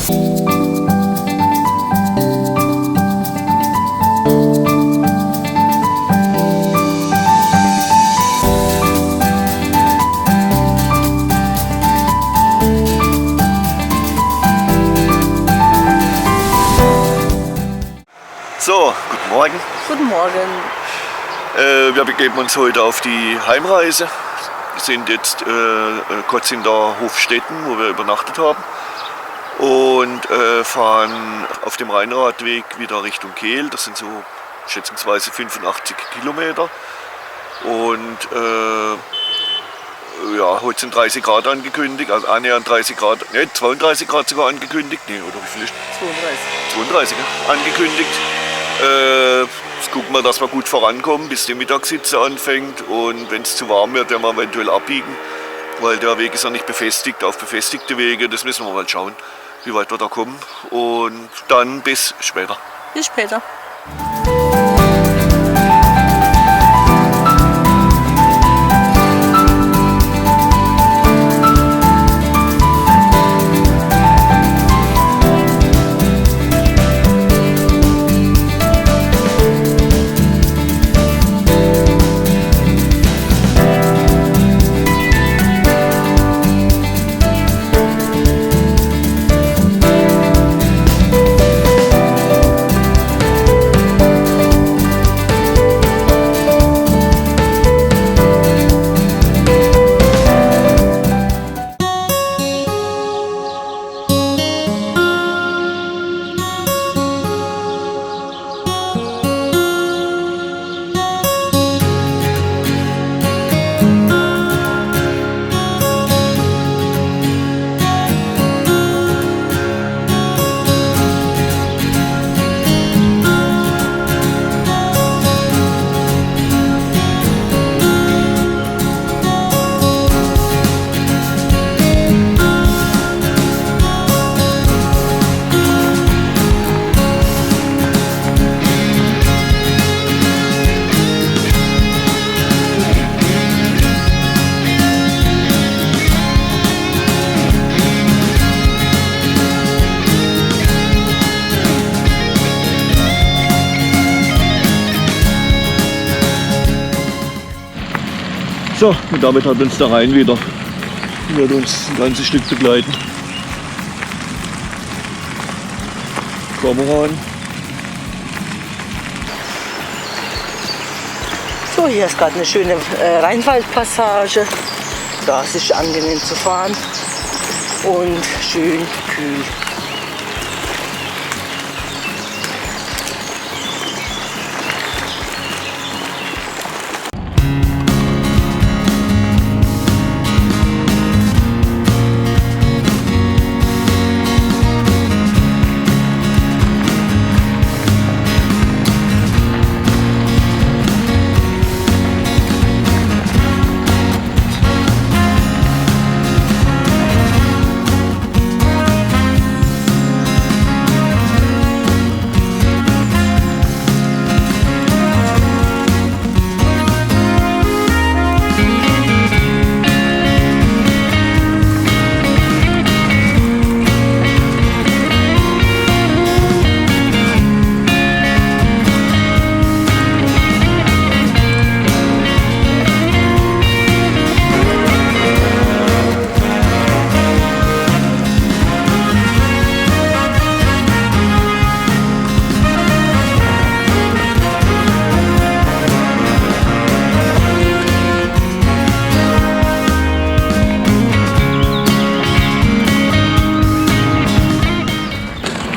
So, guten Morgen. Guten Morgen. Wir begeben uns heute auf die Heimreise. Wir sind jetzt kurz in der Hofstetten, wo wir übernachtet haben. Und fahren auf dem Rheinradweg wieder Richtung Kehl. Das sind so schätzungsweise 85 Kilometer. Und ja, heute sind 30 Grad angekündigt, also annähernd 30 Grad, ne, 32 Grad sogar angekündigt. Ne, oder wie viel ist 32 ja, angekündigt. Jetzt gucken wir, dass wir gut vorankommen, bis die Mittagshitze anfängt. Und wenn es zu warm wird, werden wir eventuell abbiegen, weil der Weg ist ja nicht befestigt, auf befestigte Wege. Das müssen wir mal schauen, wie weit wir da kommen. Und dann bis später. Bis später. So, und damit hat uns der Rhein wieder. Wird uns ein ganzes Stück begleiten. Kormoran. So, hier ist gerade eine schöne Rheinwaldpassage. Da ist es angenehm zu fahren und schön kühl.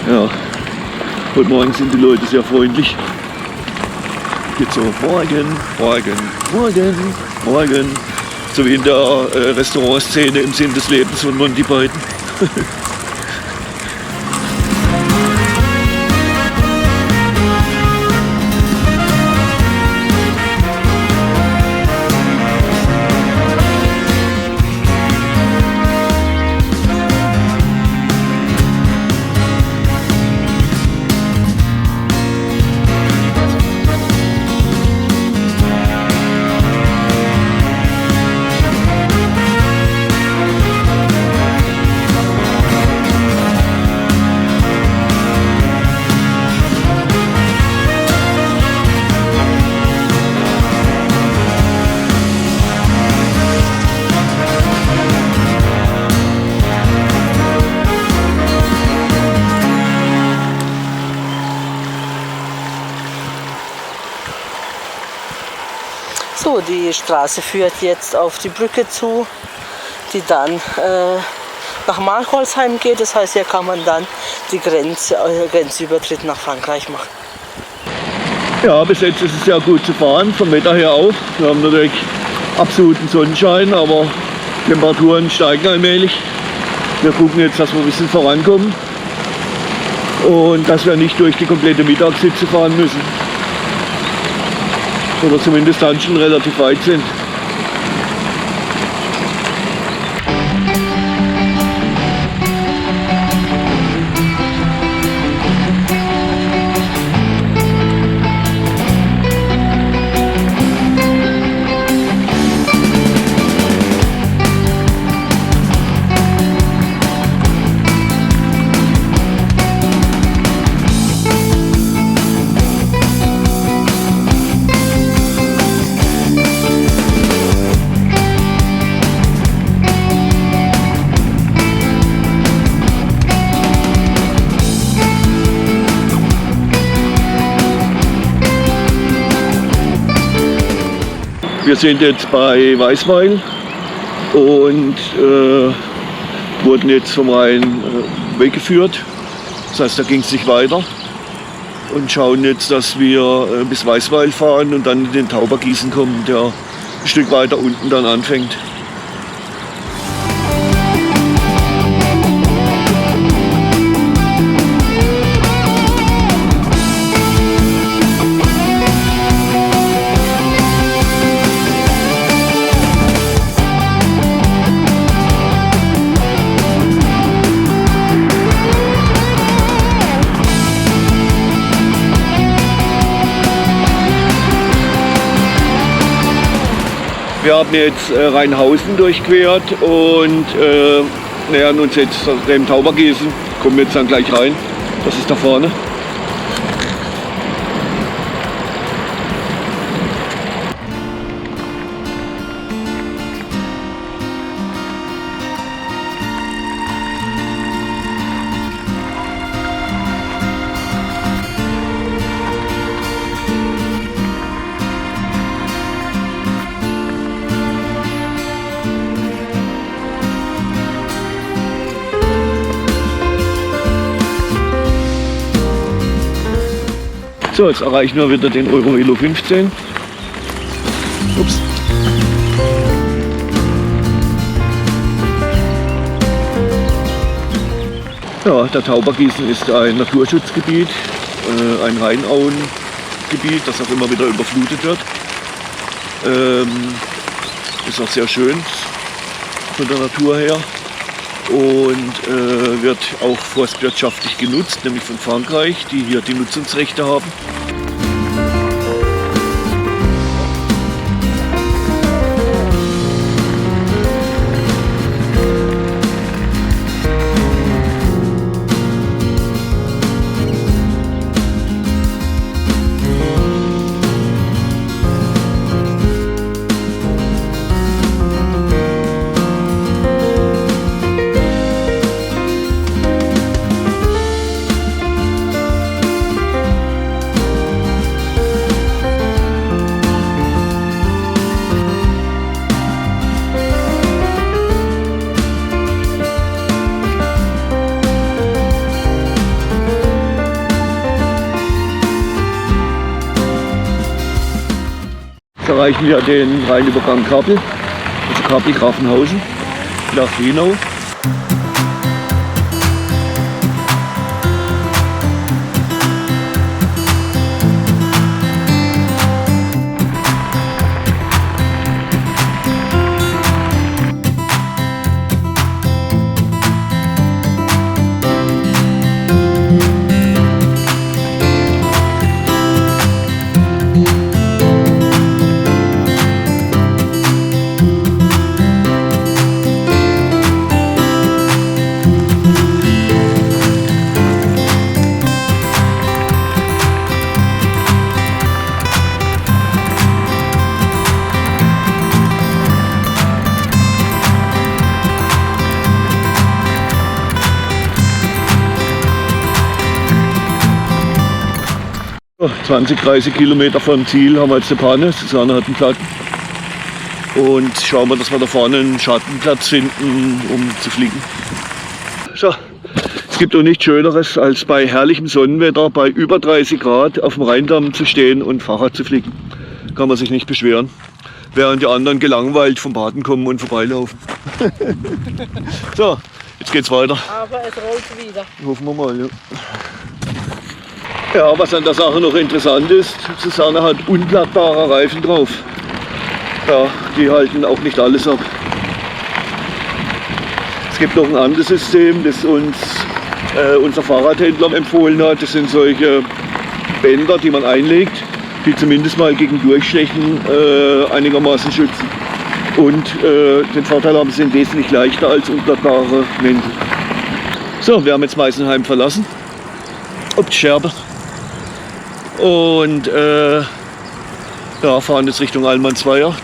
Ja, heute Morgen sind die Leute sehr freundlich. Geht so morgen, morgen, morgen, morgen. So wie in der Restaurantszene im Sinn des Lebens von Monty Python. So, die Straße führt jetzt auf die Brücke zu, die dann nach Markholzheim geht. Das heißt, hier kann man dann die Grenzübertritt nach Frankreich machen. Ja, bis jetzt ist es sehr gut zu fahren, vom Wetter her auch. Wir haben natürlich absoluten Sonnenschein, aber Temperaturen steigen allmählich. Wir gucken jetzt, dass wir ein bisschen vorankommen und dass wir nicht durch die komplette Mittagshitze fahren müssen. Oder zumindest dann schon relativ weit sind. Wir sind jetzt bei Weißweil und wurden jetzt vom Rhein weggeführt. Das heißt, da ging es nicht weiter. Und schauen jetzt, dass wir bis Weißweil fahren und dann in den Taubergießen kommen, der ein Stück weiter unten dann anfängt. Wir haben jetzt Rheinhausen durchquert und nähern uns jetzt dem Taubergießen. Kommen jetzt dann gleich rein. Das ist da vorne. So, jetzt erreichen wir wieder den Euro 15. Ups. Ja, der Taubergießen ist ein Naturschutzgebiet, ein Rheinauengebiet, das auch immer wieder überflutet wird. Ist auch sehr schön von der Natur her und wird auch forstwirtschaftlich genutzt, nämlich von Frankreich, die hier die Nutzungsrechte haben. Jetzt erreichen wir den Rheinübergang Kappel, also Kappel-Grafenhausen nach Hinau. So, 20, 30 Kilometer vom Ziel haben wir jetzt eine Panne, Susanne hat einen Platten. Und schauen wir, dass wir da vorne einen Schattenplatz finden, um zu fliegen. So, es gibt auch nichts Schöneres, als bei herrlichem Sonnenwetter, bei über 30 Grad auf dem Rheindamm zu stehen und Fahrrad zu fliegen. Kann man sich nicht beschweren. Während die anderen gelangweilt vom Baden kommen und vorbeilaufen. So, jetzt geht's weiter. Aber es rollt wieder. Hoffen wir mal, ja. Ja, was an der Sache noch interessant ist, Susanne hat unblattbare Reifen drauf. Ja, die halten auch nicht alles ab. Es gibt noch ein anderes System, das uns unser Fahrradhändler empfohlen hat. Das sind solche Bänder, die man einlegt, die zumindest mal gegen Durchstechen einigermaßen schützen. Und den Vorteil haben, sie sind wesentlich leichter als unblattbare Mäntel. So, wir haben jetzt Meisenheim verlassen. Ob die Scherbe. Und ja, fahren jetzt Richtung Allmannsweier.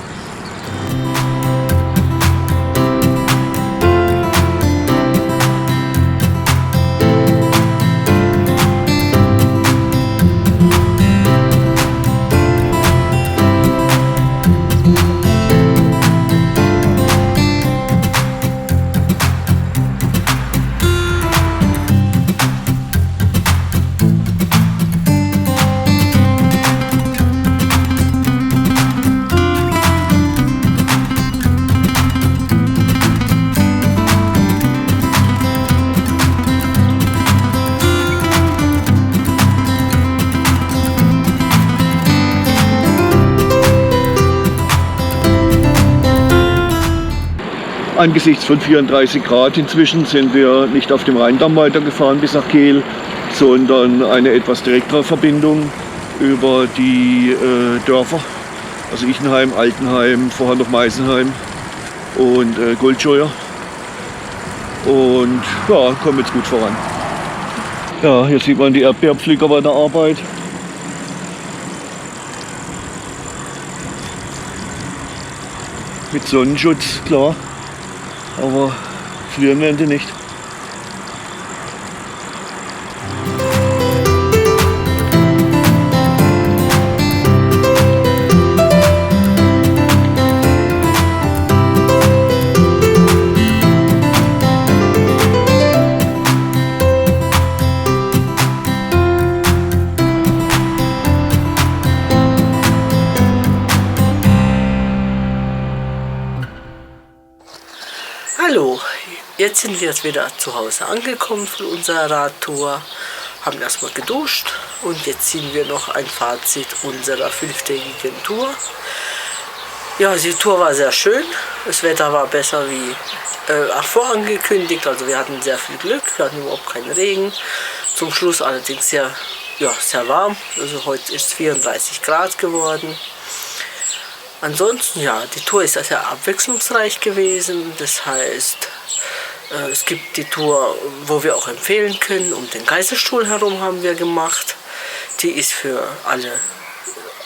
Angesichts von 34 Grad inzwischen sind wir nicht auf dem Rheindamm weitergefahren bis nach Kehl, sondern eine etwas direktere Verbindung über die Dörfer, also Ichenheim, Altenheim, vorher noch Meisenheim und Goldscheuer. Und ja, kommen jetzt gut voran. Ja, hier sieht man die Erdbeerpflücker bei der Arbeit. Mit Sonnenschutz, klar. Aber frieren werden die nicht. Hallo, jetzt sind wir jetzt wieder zu Hause angekommen von unserer Radtour, haben erstmal geduscht und jetzt ziehen wir noch ein Fazit unserer 5-tägigen Tour. Ja, die Tour war sehr schön, das Wetter war besser wie vorangekündigt, also wir hatten sehr viel Glück, wir hatten überhaupt keinen Regen. Zum Schluss allerdings sehr warm, also heute ist es 34 Grad geworden. Ansonsten, ja, die Tour ist sehr abwechslungsreich gewesen. Das heißt, es gibt die Tour, wo wir auch empfehlen können, um den Kaiserstuhl herum haben wir gemacht. Die ist für alle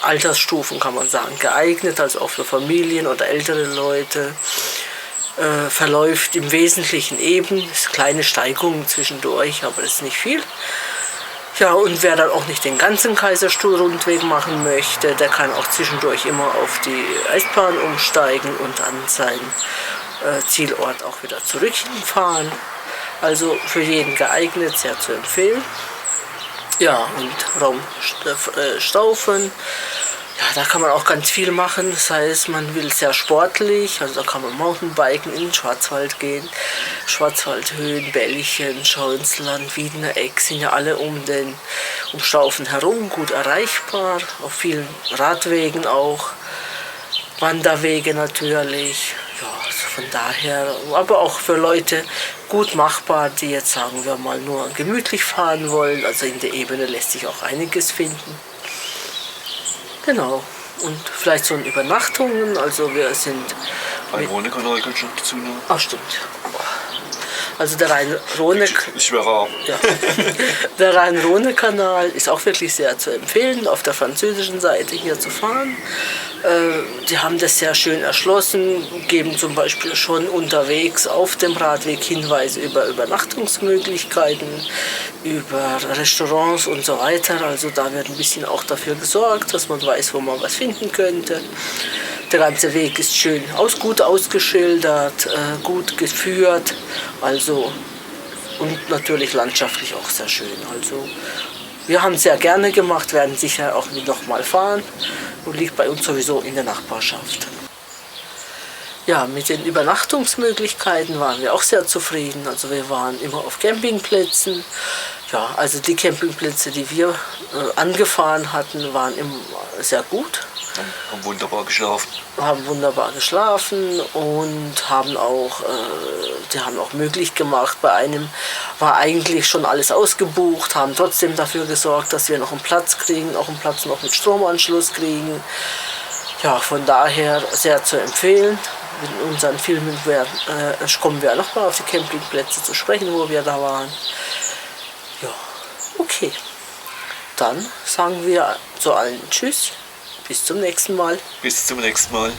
Altersstufen, kann man sagen, geeignet, also auch für Familien oder ältere Leute. Verläuft im Wesentlichen eben, es ist kleine Steigungen zwischendurch, aber das ist nicht viel. Ja, und wer dann auch nicht den ganzen Kaiserstuhl-Rundweg machen möchte, der kann auch zwischendurch immer auf die Eisbahn umsteigen und an seinen Zielort auch wieder zurückfahren. Also für jeden geeignet, sehr zu empfehlen. Ja, und Raum Staufen. Ja, da kann man auch ganz viel machen, das heißt, man will sehr sportlich, also da kann man Mountainbiken in den Schwarzwald gehen, Schwarzwaldhöhen, Bällchen, Schauinsland, Wiedener Eck sind ja alle um Staufen herum gut erreichbar, auf vielen Radwegen auch, Wanderwege natürlich, ja, also von daher, aber auch für Leute gut machbar, die jetzt, sagen wir mal, nur gemütlich fahren wollen, also in der Ebene lässt sich auch einiges finden. Genau. Und vielleicht so in Übernachtungen, also wir sind... Rhone-Kanal kannst du noch dazu nehmen. Ach, stimmt. Also der Rhein-Rhone-Kanal ist auch wirklich sehr zu empfehlen, auf der französischen Seite hier zu fahren. Die haben das sehr schön erschlossen, geben zum Beispiel schon unterwegs auf dem Radweg Hinweise über Übernachtungsmöglichkeiten, über Restaurants und so weiter. Also da wird ein bisschen auch dafür gesorgt, dass man weiß, wo man was finden könnte. Der ganze Weg ist schön gut ausgeschildert, gut geführt, also und natürlich landschaftlich auch sehr schön. Also wir haben es sehr gerne gemacht, werden sicher auch noch mal fahren und liegt bei uns sowieso in der Nachbarschaft. Ja, mit den Übernachtungsmöglichkeiten waren wir auch sehr zufrieden. Also wir waren immer auf Campingplätzen. Ja, also die Campingplätze, die wir angefahren hatten, waren immer sehr gut. Haben wunderbar geschlafen. Haben wunderbar geschlafen und haben auch, die haben auch möglich gemacht. Bei einem war eigentlich schon alles ausgebucht, haben trotzdem dafür gesorgt, dass wir noch einen Platz kriegen, auch einen Platz noch mit Stromanschluss kriegen. Ja, von daher sehr zu empfehlen. In unseren Filmen kommen wir nochmal auf die Campingplätze zu sprechen, wo wir da waren. Ja, okay. Dann sagen wir zu allen Tschüss. Bis zum nächsten Mal. Bis zum nächsten Mal.